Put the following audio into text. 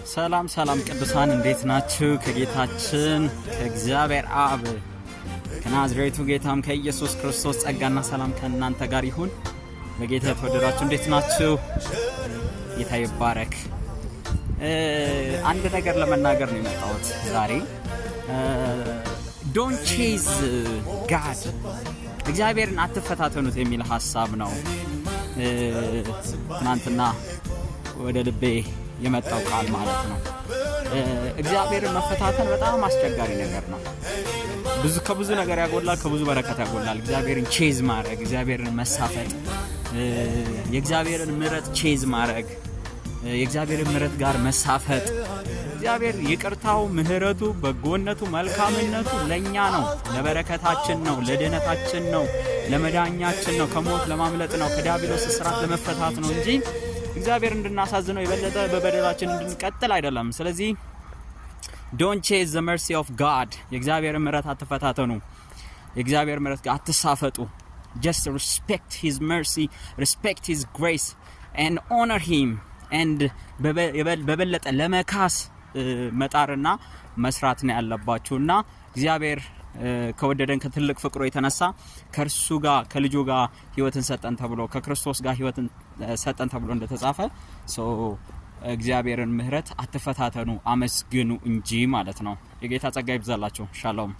ሰላም ሰላም ቅዱሳን እንዴት ናችሁ? ከጌታችን ከእግዚአብሔር አብ ከናዝሬቱ ጌታም ከኢየሱስ ክርስቶስ ጸጋና ሰላም ከእናንተ ጋር ይሁን። በጌታ የተወደዳችሁ እንዴት ናችሁ? ጌታ ይባረክ። አንድ ነገር ለመናገር ነው የመጣሁት ዛሬ። ዶንት ቼዝ ጋድ፣ እግዚአብሔርን አትፈታተኑት የሚል ሐሳብ ነው ትናንትና ወደ ልቤ የመጣው ቃል ማለት ነው። እግዚአብሔርን መፈታተን በጣም አስቸጋሪ ነገር ነው። ከብዙ ነገር ያጎላል፣ ከብዙ በረከት ያጎላል። እግዚአብሔርን ቼዝ ማድረግ፣ እግዚአብሔርን መሳፈጥ፣ የእግዚአብሔርን ምሕረት ቼዝ ማድረግ፣ የእግዚአብሔርን ምሕረት ጋር መሳፈጥ። እግዚአብሔር ይቅርታው፣ ምሕረቱ፣ በጎነቱ፣ መልካምነቱ ለኛ ነው፣ ለበረከታችን ነው፣ ለድህነታችን ነው፣ ለመዳኛችን ነው፣ ከሞት ለማምለጥ ነው፣ ከዲያብሎስ እስራት ለመፈታት ነው እንጂ እግዚአብሔር እንድናሳዝነው የበለጠ በበደላችን እንድንቀጥል አይደለም። ስለዚህ don't chase the mercy of God፣ የእግዚአብሔር ምሕረት አትፈታተኑ፣ የእግዚአብሔር ምሕረት ጋር አትሳፈጡ። just respect his mercy, respect his grace and honor him and በበለጠ ለመካስ መጣርና መስራት ነው ያለባችሁና እግዚአብሔር ከወደደን ከትልቅ ፍቅሩ የተነሳ ከርሱ ጋር ከልጁ ጋር ሕይወትን ሰጠን ተብሎ ከክርስቶስ ጋር ሕይወትን ሰጠን ተብሎ እንደተጻፈ እግዚአብሔርን ምሕረት አትፈታተኑ አመስግኑ እንጂ ማለት ነው። የጌታ ጸጋ ይብዛላችሁ። ሻሎም